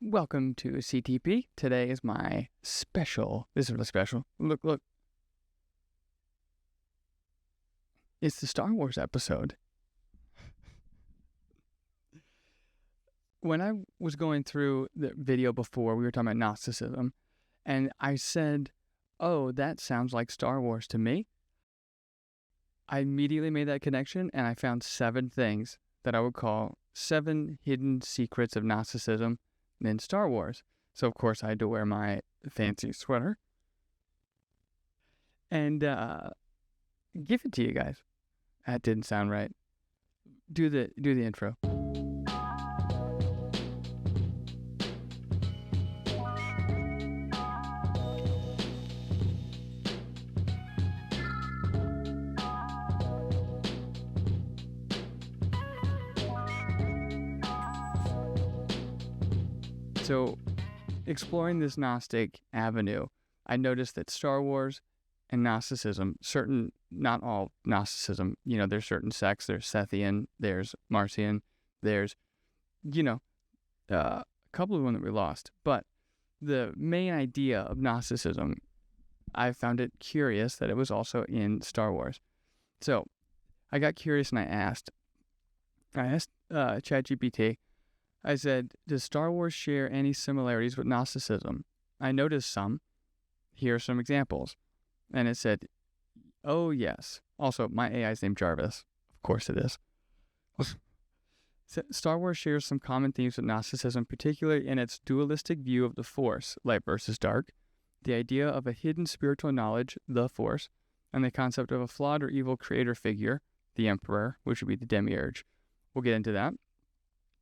Welcome to CTP. Today is my special. This is really special. Look. It's the Star Wars episode. When I was going through the video before, we were talking about Gnosticism, and I said, oh, that sounds like Star Wars to me. I immediately made that connection, and I found 7 things that I would call 7 hidden secrets of Gnosticism in Star Wars. So, of course, I had to wear my fancy sweater and give it to you guys. That didn't sound right. Do the intro. So, exploring this Gnostic avenue, I noticed that Star Wars and Gnosticism, not all Gnosticism, there's certain sects, there's Sethian, there's Marcion, there's, a couple of them that we lost. But the main idea of Gnosticism, I found it curious that it was also in Star Wars. So, I got curious and I asked ChatGPT, I said, does Star Wars share any similarities with Gnosticism? I noticed some. Here are some examples. And it said, oh, yes. Also, my AI is named Jarvis. Of course it is. Star Wars shares some common themes with Gnosticism, particularly in its dualistic view of the Force, light versus dark, the idea of a hidden spiritual knowledge, the Force, and the concept of a flawed or evil creator figure, the Emperor, which would be the demiurge. We'll get into that.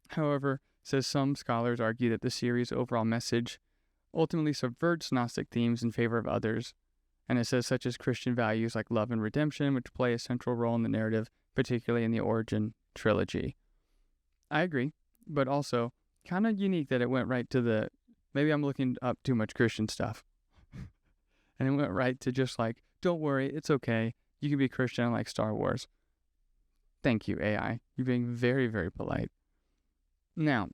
However, says some scholars argue that the series' overall message ultimately subverts Gnostic themes in favor of others, and it says such as Christian values like love and redemption, which play a central role in the narrative, particularly in the Origin trilogy. I agree, but also kind of unique that it went right to maybe I'm looking up too much Christian stuff, and it went right to just like, don't worry, it's okay, you can be Christian and like Star Wars. Thank you, AI. You're being very, very polite. Now,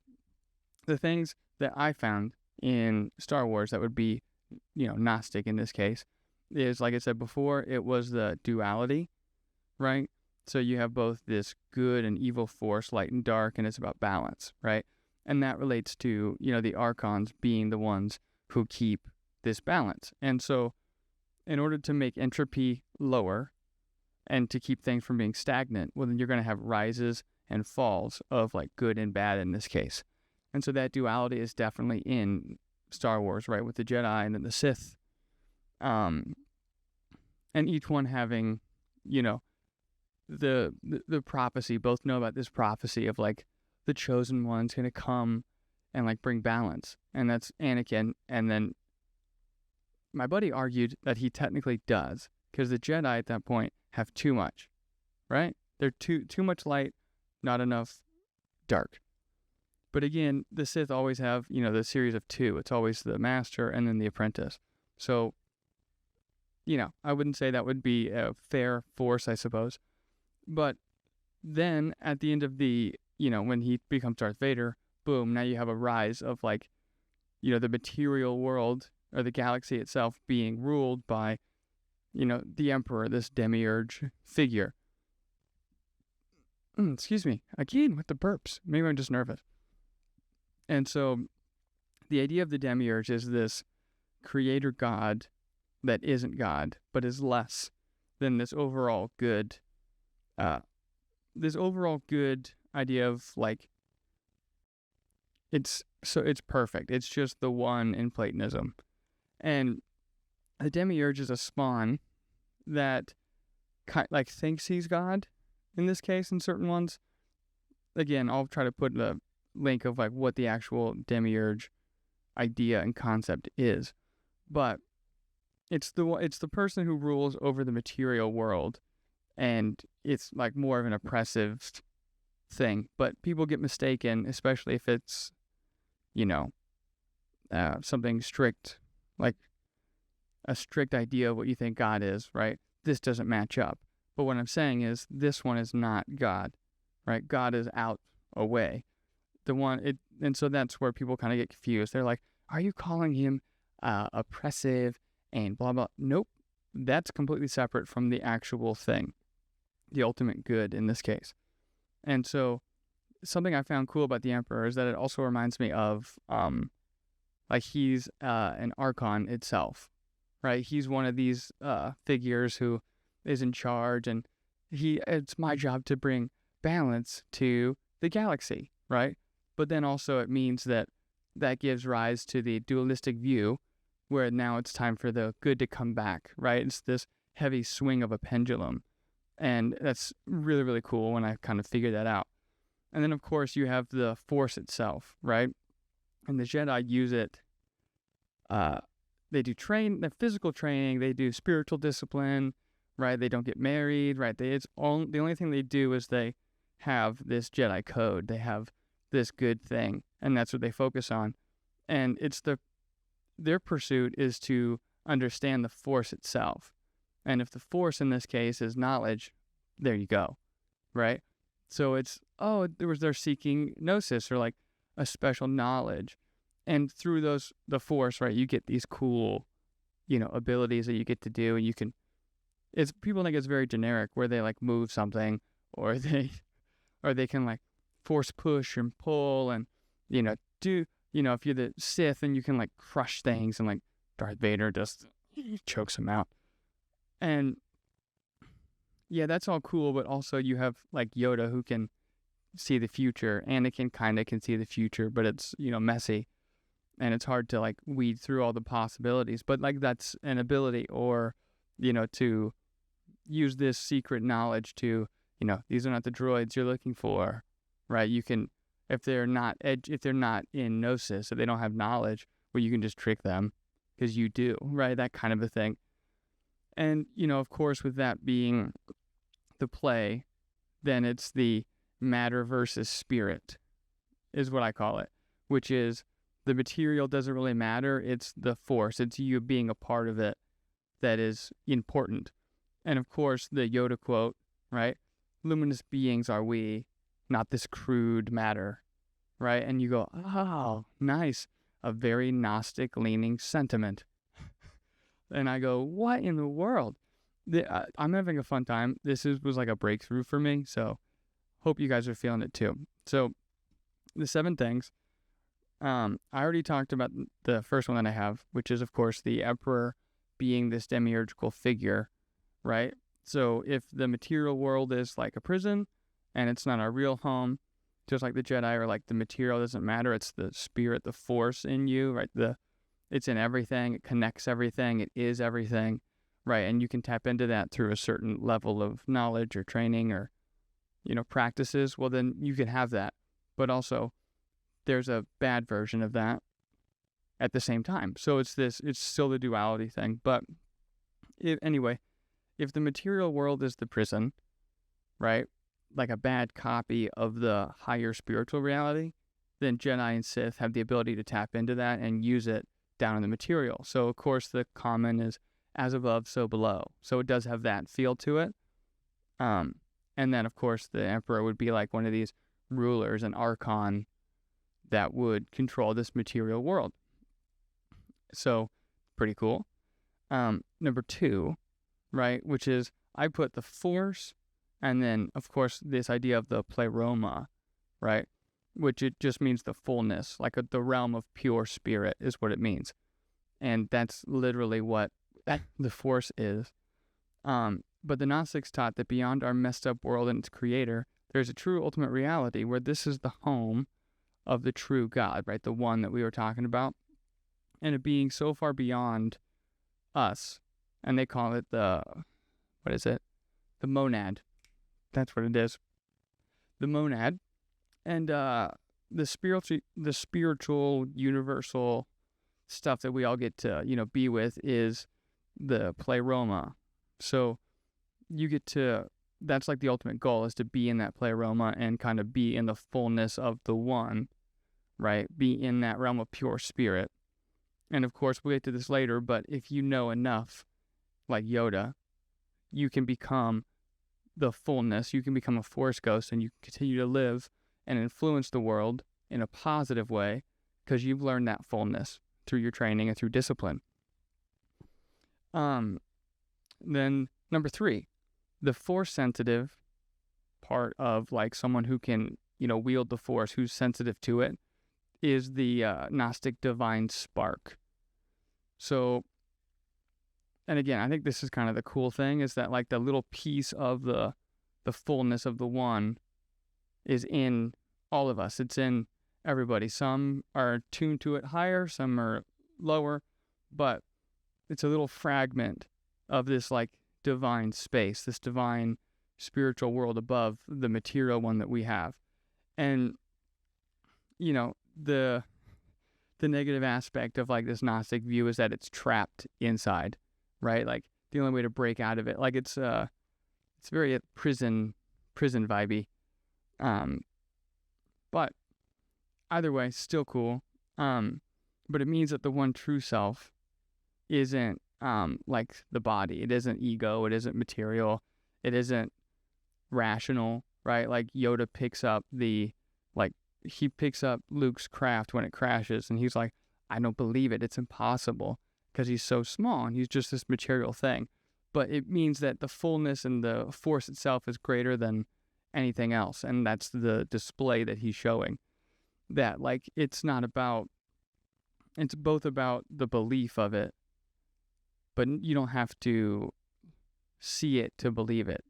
the things that I found in Star Wars that would be, Gnostic in this case, is, like I said before, it was the duality, right? So you have both this good and evil force, light and dark, and it's about balance, right? And that relates to, the Archons being the ones who keep this balance. And so in order to make entropy lower and to keep things from being stagnant, well, then you're going to have rises and falls of like good and bad in this case. And so that duality is definitely in Star Wars, right? With the Jedi and then the Sith. And each one having, the prophecy, both know about this prophecy of like the chosen one's going to come and like bring balance. And that's Anakin. And then my buddy argued that he technically does, because the Jedi at that point have too much, right? They're too much light, not enough dark. But again, the Sith always have, the series of 2. It's always the master and then the apprentice. So, I wouldn't say that would be a fair force, I suppose. But then at the end of the, when he becomes Darth Vader, boom, now you have a rise of like, the material world or the galaxy itself being ruled by, the Emperor, this demiurge figure. Excuse me, again with the burps. Maybe I'm just nervous. And so the idea of the demiurge is this creator god that isn't God, but is less than this overall good idea of like, it's perfect. It's just the one in Platonism. And the demiurge is a spawn that like thinks he's God in this case, in certain ones. Again, I'll try to put the link of like what the actual demiurge idea and concept is. But it's the person who rules over the material world, and it's like more of an oppressive thing. But people get mistaken, especially if it's, something strict, like a strict idea of what you think God is, right? This doesn't match up. But what I'm saying is this one is not God, right? God is out away. and so that's where people kind of get confused. They're like, are you calling him oppressive and blah, blah? Nope. That's completely separate from the actual thing, the ultimate good in this case. And so something I found cool about the Emperor is that it also reminds me of, like he's an archon itself, right? He's one of these figures who is in charge, and it's my job to bring balance to the galaxy, right? But then also it means that gives rise to the dualistic view, where now it's time for the good to come back, right? It's this heavy swing of a pendulum. And that's really, really cool when I kind of figured that out. And then, of course, you have the Force itself, right? And the Jedi use it. They do the physical training. They do spiritual discipline, right? They don't get married, right? The only thing they do is they have this Jedi code. They have this good thing, and that's what they focus on. And their pursuit is to understand the Force itself. And if the Force in this case is knowledge, there you go, right? So they're seeking gnosis, or like a special knowledge. And through the Force, right, you get these cool, abilities that you get to do, and people think it's very generic, where they like move something, or they can like force push and pull, and do, if you're the Sith, and you can like crush things, and like Darth Vader just chokes them out. And yeah, that's all cool, but also you have like Yoda, who can see the future. Anakin kind of can see the future, but it's, messy, and it's hard to like weed through all the possibilities. But like that's an ability, or, to use this secret knowledge to, these are not the droids you're looking for, right? You can, if they're not in gnosis, if they don't have knowledge, well, you can just trick them because you do, right? That kind of a thing. And, of course, with that being the play, then it's the matter versus spirit, is what I call it, which is the material doesn't really matter. It's the Force. It's you being a part of it that is important. And, of course, the Yoda quote, right? Luminous beings are we, not this crude matter, right? And you go, oh, nice. A very Gnostic-leaning sentiment. And I go, what in the world? I'm having a fun time. This was like a breakthrough for me, so hope you guys are feeling it too. So the 7 things, I already talked about the first one that I have, which is, of course, the Emperor being this demiurgical figure, right? So if the material world is like a prison and it's not our real home, just like the Jedi are like the material doesn't matter, it's the spirit, the Force in you, right? It's in everything. It connects everything. It is everything, right? And you can tap into that through a certain level of knowledge or training or, practices. Well, then you can have that. But also, there's a bad version of that at the same time. So it's still the duality thing. But if the material world is the prison, right? Like a bad copy of the higher spiritual reality, then Jedi and Sith have the ability to tap into that and use it down in the material. So, of course, the common is as above, so below. So it does have that feel to it. And then, of course, the Emperor would be like one of these rulers, an archon, that would control this material world. So, pretty cool. Number 2, right, which is I put the Force, and then, of course, this idea of the pleroma, right? Which it just means the fullness, like the realm of pure spirit is what it means. And that's literally what the Force is. But the Gnostics taught that beyond our messed up world and its creator, there's a true ultimate reality where this is the home of the true God, right? The one that we were talking about. And it being so far beyond us. And they call it the monad. That's what it is. The monad. And the spiritual universal stuff that we all get to, be with is the pleroma. So you get to, that's like the ultimate goal, is to be in that pleroma and kind of be in the fullness of the one, right? Be in that realm of pure spirit. And of course, we'll get to this later, but if you know enough, like Yoda, you can become the fullness. You can become a Force ghost, and you continue to live and influence the world in a positive way because you've learned that fullness through your training and through discipline. Then number 3, the force sensitive part of like someone who can, wield the force, who's sensitive to it, is the Gnostic divine spark. So, and again, I think this is kind of the cool thing, is that like the little piece of the fullness of the one is in all of us. It's in everybody. Some are tuned to it higher, some are lower, but it's a little fragment of this like divine space, this divine spiritual world above the material one that we have. And, the negative aspect of like this Gnostic view is that it's trapped inside, right? Like the only way to break out of it, like it's very prison vibey. But either way, still cool. But it means that the one true self isn't like the body. It isn't ego. It isn't material. It isn't rational, right? Like Yoda picks up he picks up Luke's craft when it crashes, and he's like, I don't believe it. It's impossible, because he's so small and he's just this material thing. But it means that the fullness and the force itself is greater than anything else, and that's the display that he's showing. That like it's both about the belief of it, but you don't have to see it to believe it.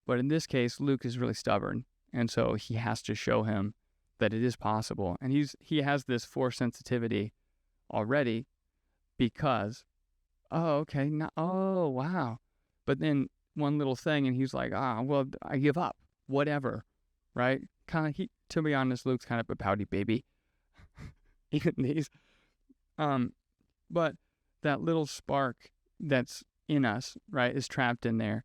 But in this case, Luke is really stubborn, and so he has to show him that it is possible. And he has this force sensitivity already because, oh wow. But then one little thing, and he's like, well, I give up, whatever, right? To be honest, Luke's kind of a pouty baby. Even these, but that little spark that's in us, right, is trapped in there.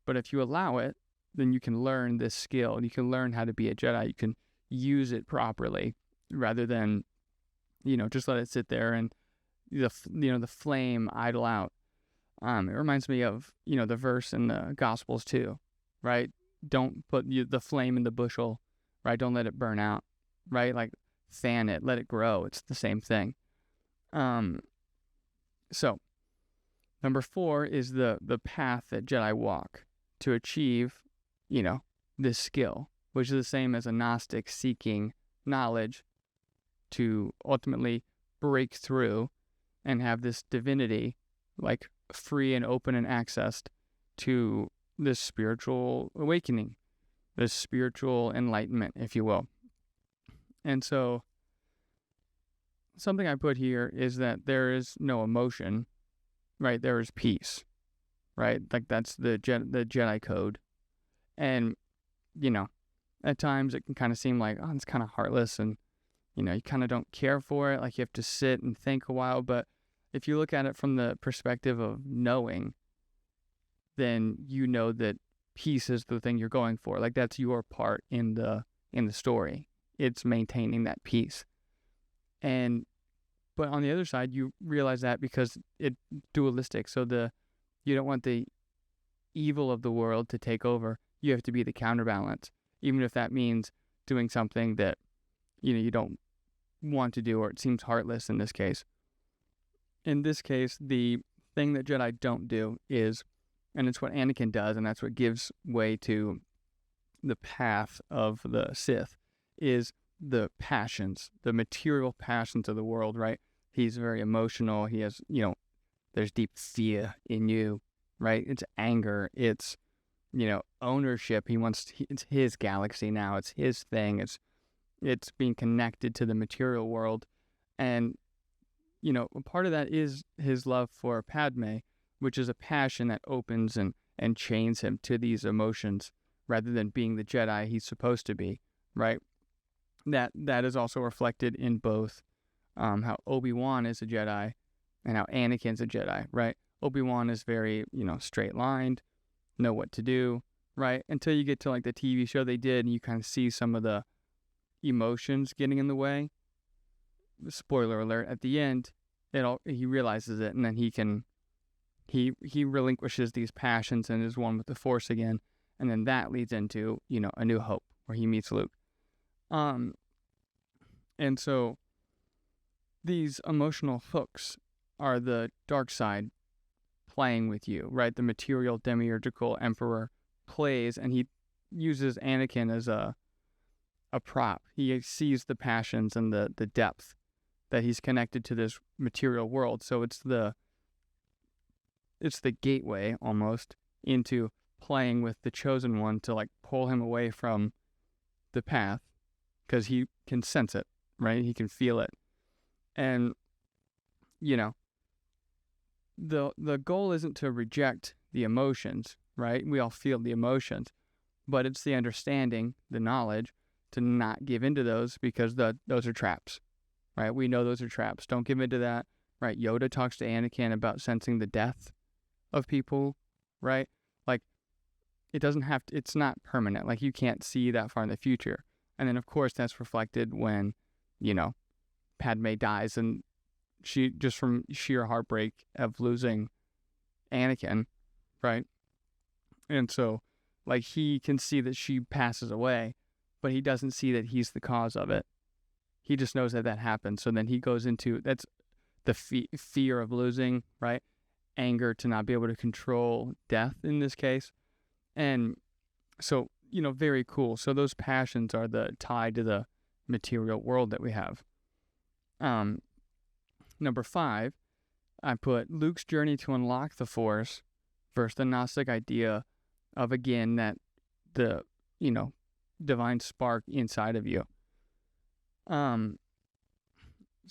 But if you allow it, then you can learn this skill. You can learn how to be a Jedi. You can use it properly rather than, just let it sit there and the flame idle out. It reminds me of, the verse in the Gospels too, right? Don't put the flame in the bushel, right? Don't let it burn out, right? Like fan it, let it grow. It's the same thing. So number 4 is the path that Jedi walk to achieve, this skill, which is the same as a Gnostic seeking knowledge to ultimately break through and have this divinity like free and open and accessed to this spiritual awakening, this spiritual enlightenment, if you will. And so something I put here is that there is no emotion, right? There is peace, right? Like that's the Jedi code. And, at times it can kind of seem like, it's kind of heartless and, you kind of don't care for it. Like you have to sit and think a while. But if you look at it from the perspective of knowing, then you know that peace is the thing you're going for. Like that's your part in the story. It's maintaining that peace. But on the other side, you realize that because it's dualistic. So you don't want the evil of the world to take over. You have to be the counterbalance, even if that means doing something that, you don't want to do, or it seems heartless in this case. In this case, the thing that Jedi don't do is, and it's what Anakin does, and that's what gives way to the path of the Sith, is the passions, the material passions of the world, right? He's very emotional. He has, there's deep fear in you, right? It's anger. It's, ownership. It's his galaxy now. It's his thing. It's being connected to the material world. And, part of that is his love for Padme, which is a passion that opens and chains him to these emotions rather than being the Jedi he's supposed to be, right? That is also reflected in both how Obi-Wan is a Jedi and how Anakin's a Jedi, right? Obi-Wan is very, straight-lined, know what to do, right? Until you get to like the TV show they did and you kind of see some of the emotions getting in the way. Spoiler alert, at the end, he realizes it, and then he relinquishes these passions and is one with the Force again, and then that leads into, A New Hope, where he meets Luke. And so these emotional hooks are the dark side playing with you, right? The material demiurgical emperor plays, and he uses Anakin as a prop. He sees the passions and the depth that he's connected to this material world. So it's the gateway almost into playing with the chosen one to like pull him away from the path, because he can sense it, right? He can feel it. And you know, the goal isn't to reject the emotions, right? We all feel the emotions, but it's the understanding, the knowledge, to not give into those, because those are traps, right? We know those are traps. Don't give into that, right? Yoda talks to Anakin about sensing the death of people, right? Like, it doesn't have to, it's not permanent. Like, you can't see that far in the future. And then, of course, that's reflected when, Padme dies, and she, just from sheer heartbreak of losing Anakin, right? And so, like, he can see that she passes away, but he doesn't see that he's the cause of it. He just knows that happened. So then he goes into, that's the fear of losing, right? Anger to not be able to control death in this case. And so, very cool. So those passions are the tie to the material world that we have. Number 5, I put Luke's journey to unlock the Force versus the Gnostic idea of, again, that the, divine spark inside of you. So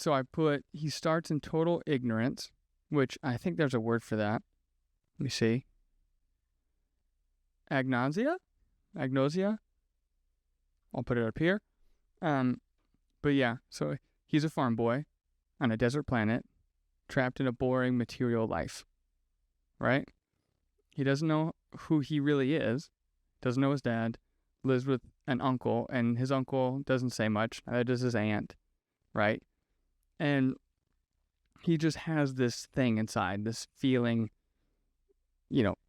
I put, he starts in total ignorance, which I think there's a word for that. Let me see. Agnosia? I'll put it up here. But yeah, so he's a farm boy on a desert planet, trapped in a boring material life, right? He doesn't know who he really is, doesn't know his dad, lives with an uncle, and his uncle doesn't say much, neither does his aunt, right? And he just has this thing inside, this feeling,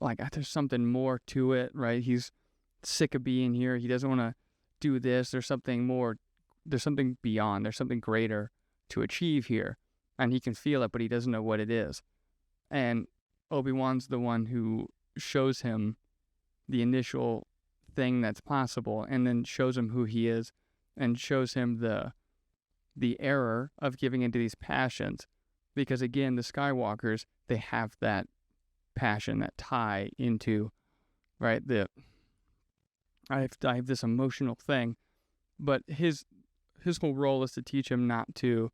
like there's something more to it, right? He's sick of being here. He doesn't want to do this. There's something more, there's something beyond, there's something greater to achieve here. And he can feel it, but he doesn't know what it is. And Obi-Wan's the one who shows him the initial thing that's possible, and then shows him who he is, and shows him the error of giving into these passions. Because again, the Skywalkers, they have that passion, that tie into, right, I have this emotional thing, but his whole role is to teach him not to,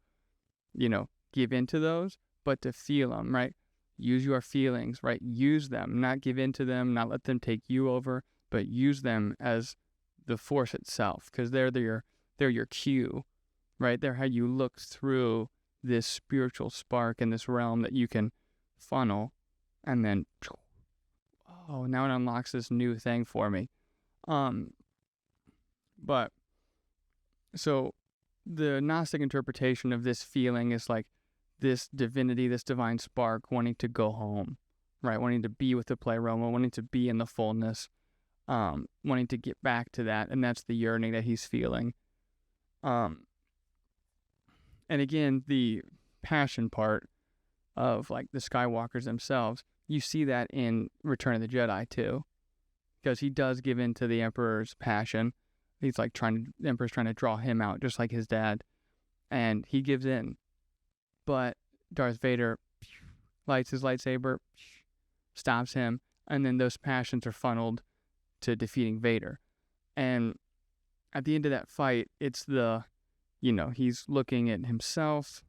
give into those, but to feel them, right? Use your feelings, right? Use them, not give into them, not let them take you over, but use them as the Force itself, because they're your cue, right? They're how you look through this spiritual spark in this realm that you can funnel, and then, oh, now it unlocks this new thing for me. But so the Gnostic interpretation of this feeling is like this divinity, this divine spark wanting to go home, right? Wanting to be with the pleroma, wanting to be in the fullness, wanting to get back to that, and that's the yearning that he's feeling. And again, the passion part of like the Skywalkers themselves, you see that in Return of the Jedi too, because he does give in to the Emperor's passion. He's like the Emperor's trying to draw him out, just like his dad, and he gives in. But Darth Vader lights his lightsaber, stops him, and then those passions are funneled to defeating Vader. And at the end of that fight, it's the, he's looking at himself.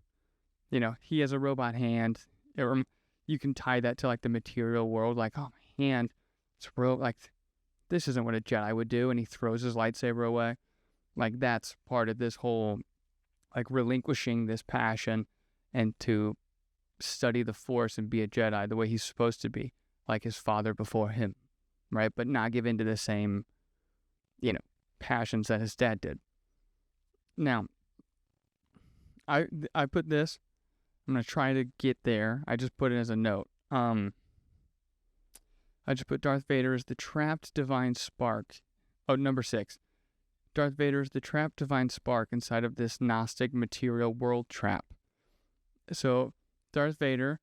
He has a robot hand. You can tie that to like the material world, like, oh, my hand, it's real, like, this isn't what a Jedi would do, and he throws his lightsaber away. Like, that's part of this whole, like, relinquishing this passion and to study the Force and be a Jedi the way he's supposed to be, like his father before him, right? But not give in to the same, passions that his dad did. Now, I put this, I'm going to try to get there. I just put it as a note. I just put Darth Vader as the trapped divine spark. Oh, number 6. Darth Vader is the trapped divine spark inside of this Gnostic material world trap. So Darth Vader,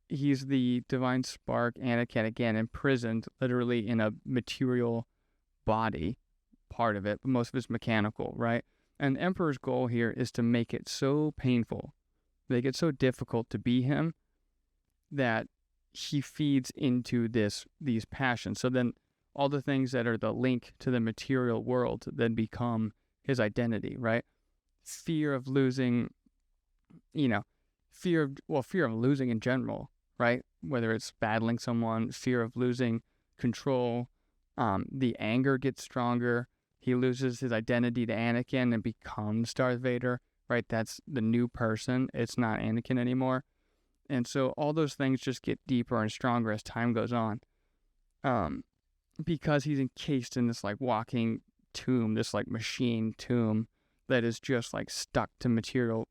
he's the divine spark, Anakin, again, imprisoned literally in a material body, part of it, but most of it's mechanical, right? And the Emperor's goal here is to make it so painful, make it so difficult to be him, that he feeds into these passions. So then all the things that are the link to the material world then become his identity, right? Fear of losing, fear of losing in general, right? Whether it's battling someone, fear of losing control, the anger gets stronger. He loses his identity to Anakin and becomes Darth Vader, right? That's the new person. It's not Anakin anymore. And so all those things just get deeper and stronger as time goes on. Because he's encased in this like walking tomb, this like machine tomb that is just like stuck to material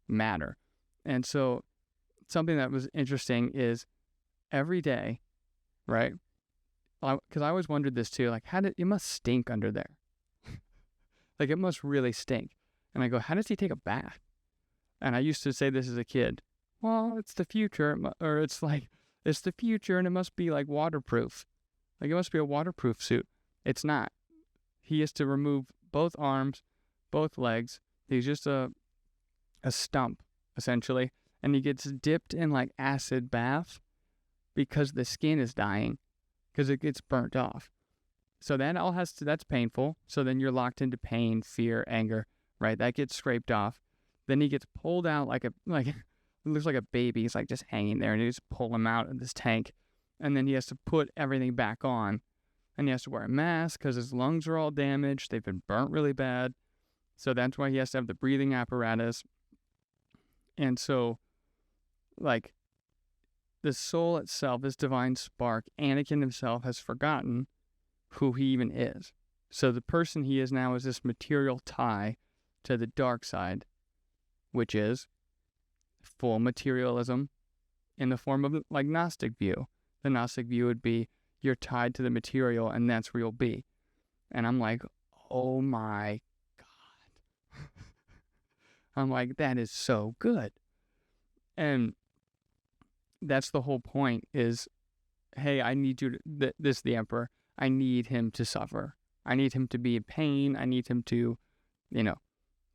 matter. And so something that was interesting is every day, right? Because I always wondered this too, like it must stink under there. Like it must really stink. And I go, how does he take a bath? And I used to say this as a kid. Well, it's the future, or it's the future and it must be like waterproof. Like it must be a waterproof suit. It's not. He has to remove both arms, both legs. He's just a stump, essentially. And he gets dipped in like acid bath because the skin is dying, because it gets burnt off. So that all that's painful. So then you're locked into pain, fear, anger, right? That gets scraped off. Then he gets pulled out it looks like a baby. He's like just hanging there, and you just pull him out of this tank. And then he has to put everything back on. And he has to wear a mask because his lungs are all damaged. They've been burnt really bad. So that's why he has to have the breathing apparatus. And so, like, the soul itself, this divine spark, Anakin himself has forgotten who he even is. So the person he is now is this material tie to the dark side, which is full materialism in the form of like Gnostic view. The Gnostic view would be you're tied to the material and that's where you'll be. And I'm like, oh my God. I'm like, that is so good. And that's the whole point is, hey, I need you to, this the Emperor, I need him to suffer. I need him to be in pain. I need him to,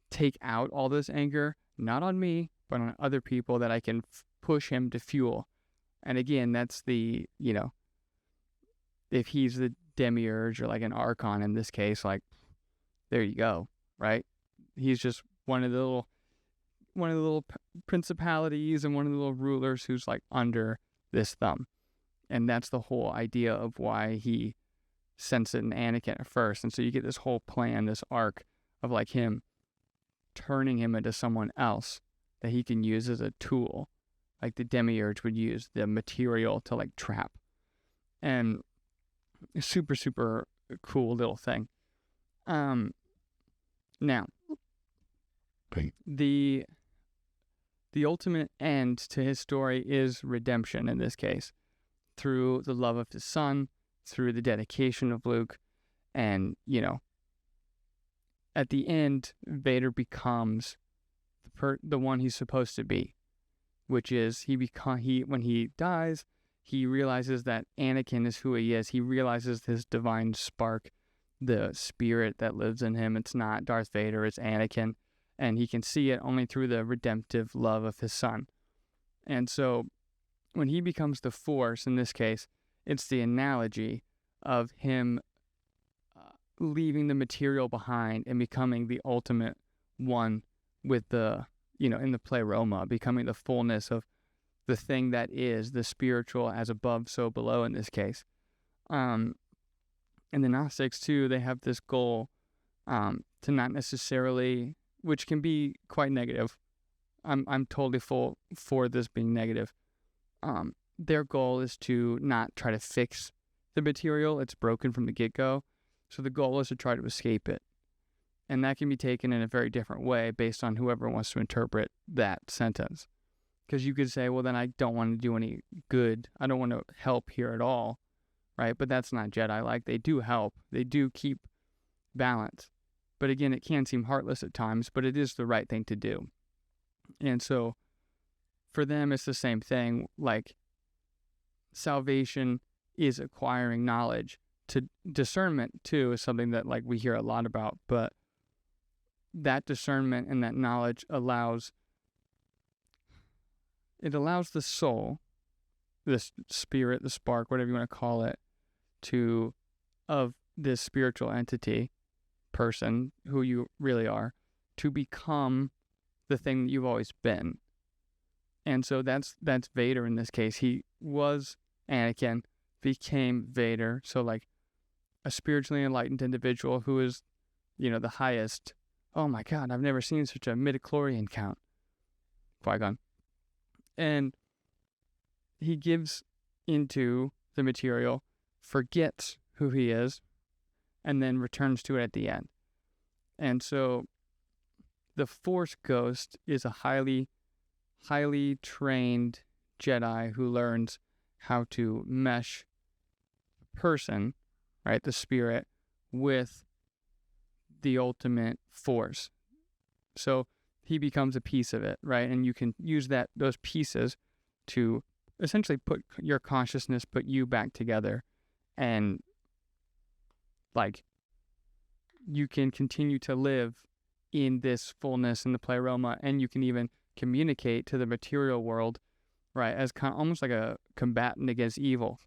take out all this anger, not on me, but on other people that I can push him to fuel. And again, that's the, if he's the demiurge or like an archon in this case, like, there you go, right? He's just one of the little principalities and one of the little rulers who's like under this thumb. And that's the whole idea of why he sends it in Anakin at first. And so you get this whole plan, this arc of like him turning him into someone else that he can use as a tool, like the demiurge would use the material to like trap. And super, super cool little thing. Now, the ultimate end to his story is redemption in this case, through the love of his son, through the dedication of Luke, and, at the end, Vader becomes the one he's supposed to be, which is when he dies, he realizes that Anakin is who he is. He realizes his divine spark, the spirit that lives in him. It's not Darth Vader, it's Anakin, and he can see it only through the redemptive love of his son. And so when he becomes the Force, in this case, it's the analogy of him leaving the material behind and becoming the ultimate one with the, in the pleroma, becoming the fullness of the thing that is the spiritual as above, so below in this case. And the Gnostics too, they have this goal to not necessarily, which can be quite negative. I'm totally for this being negative. Their goal is to not try to fix the material. It's broken from the get-go. So the goal is to try to escape it. And that can be taken in a very different way based on whoever wants to interpret that sentence. Because you could say, well, then I don't want to do any good. I don't want to help here at all, right? But that's not Jedi. Like, they do help. They do keep balance. But again, it can seem heartless at times, but it is the right thing to do. And so for them, it's the same thing. Like, salvation is acquiring knowledge. To discernment too is something that like we hear a lot about, but that discernment and that knowledge allows the soul, the spirit, the spark, whatever you want to call it, of this spiritual entity, person, who you really are, to become the thing that you've always been. And so that's Vader in this case. He was Anakin, became Vader. So like a spiritually enlightened individual who is, the highest. Oh my God, I've never seen such a midichlorian count. Qui-Gon. And he gives into the material, forgets who he is, and then returns to it at the end. And so the Force Ghost is a highly, highly trained Jedi who learns how to mesh the person, right, the spirit, with the ultimate force. So he becomes a piece of it, right? And you can use those pieces to essentially put your consciousness, put you back together, and like you can continue to live in this fullness in the pleroma, and you can even communicate to the material world, right, as almost like a combatant against evil,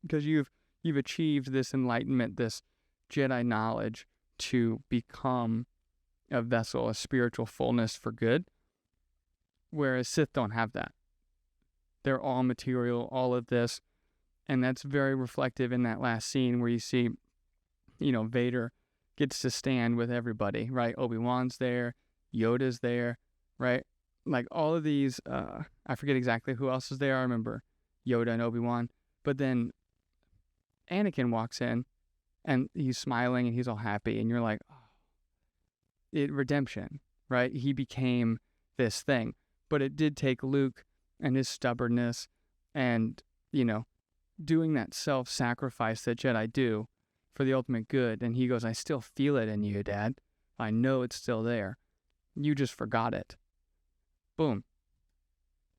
because you've achieved this enlightenment, this Jedi knowledge to become a vessel, a spiritual fullness for good, whereas Sith don't have that. They're all material, all of this, and that's very reflective in that last scene where you see, Vader gets to stand with everybody, right? Obi-Wan's there, Yoda's there, right? Like all of these, I forget exactly who else is there. I remember Yoda and Obi-Wan, but then Anakin walks in and he's smiling and he's all happy, and you're like, oh, redemption, right? He became this thing, but it did take Luke and his stubbornness and, doing that self-sacrifice that Jedi do for the ultimate good. And he goes, I still feel it in you, Dad. I know it's still there. You just forgot it. Boom.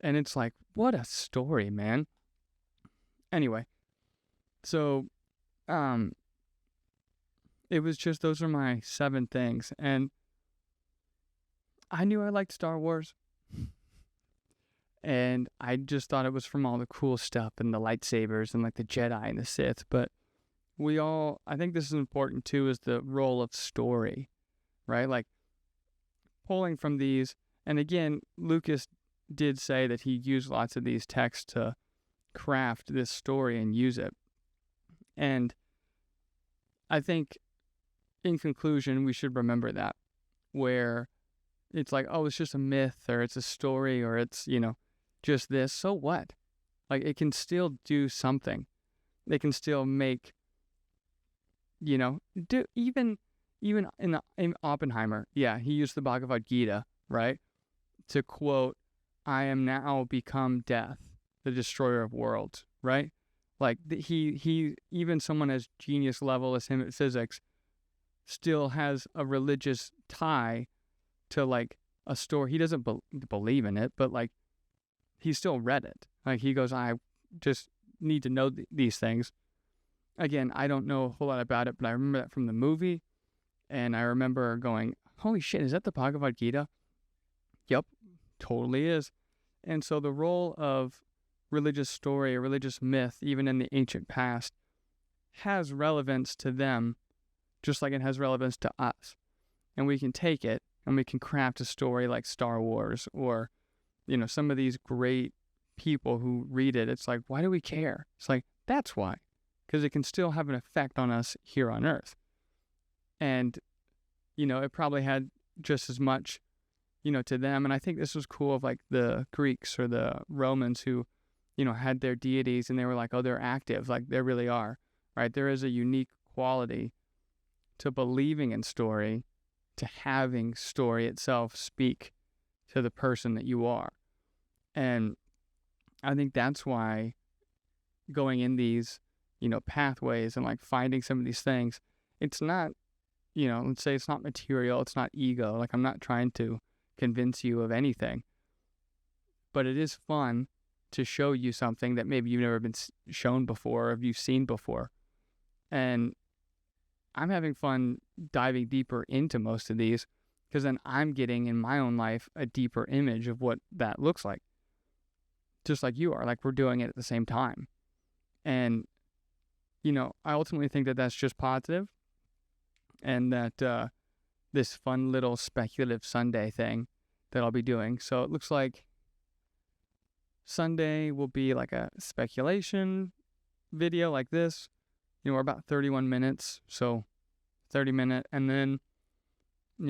And it's like, what a story, man. Anyway, so it was just, those are my 7 things. And I knew I liked Star Wars. And I just thought it was from all the cool stuff and the lightsabers and like the Jedi and the Sith. But I think this is important too, is the role of story, right? Like pulling from these. And again, Lucas did say that he used lots of these texts to craft this story and use it. And I think in conclusion, we should remember that, where it's like, oh, it's just a myth, or it's a story, or it's, just this. So what? Like, it can still do something. They can still make, do even in Oppenheimer, yeah, he used the Bhagavad Gita, right, to quote, I am now become death, the destroyer of worlds, right? Like, he even someone as genius level as him at physics still has a religious tie to, like, a story. He doesn't believe in it, but, like, he still read it. Like, he goes, I just need to know these things. Again, I don't know a whole lot about it, but I remember that from the movie, and I remember going, holy shit, is that the Bhagavad Gita? Yep, totally is. And so the role of religious story or religious myth, even in the ancient past, has relevance to them, just like it has relevance to us. And we can take it and we can craft a story like Star Wars, or, some of these great people who read it. It's like, why do we care? It's like, that's why. Because it can still have an effect on us here on Earth. And, it probably had just as much, to them. And I think this was cool of like the Greeks or the Romans who, had their deities and they were like, oh, they're active. Like, they really are, right? There is a unique quality to believing in story, to having story itself speak to the person that you are. And I think that's why going in these, pathways and like finding some of these things, it's not let's say it's not material, it's not ego. Like, I'm not trying to convince you of anything. But it is fun to show you something that maybe you've never been shown before, or you've seen before. And I'm having fun diving deeper into most of these, because then I'm getting in my own life a deeper image of what that looks like. Just like you are, like we're doing it at the same time. And, I ultimately think that that's just positive, and that this fun little speculative Sunday thing that I'll be doing. So it looks like Sunday will be like a speculation video like this. We're about 31 minutes, so 30-minute. And then,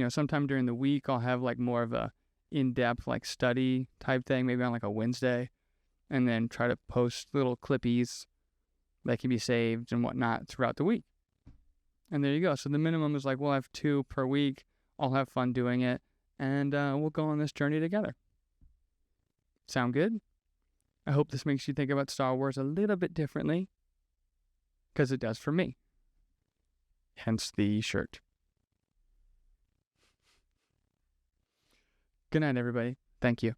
sometime during the week, I'll have like more of a in-depth like study type thing, maybe on like a Wednesday, and then try to post little clippies that can be saved and whatnot throughout the week. And there you go. So the minimum is like, we'll have 2 per week. I'll have fun doing it, and we'll go on this journey together. Sound good? I hope this makes you think about Star Wars a little bit differently, because it does for me. Hence the shirt. Good night, everybody. Thank you.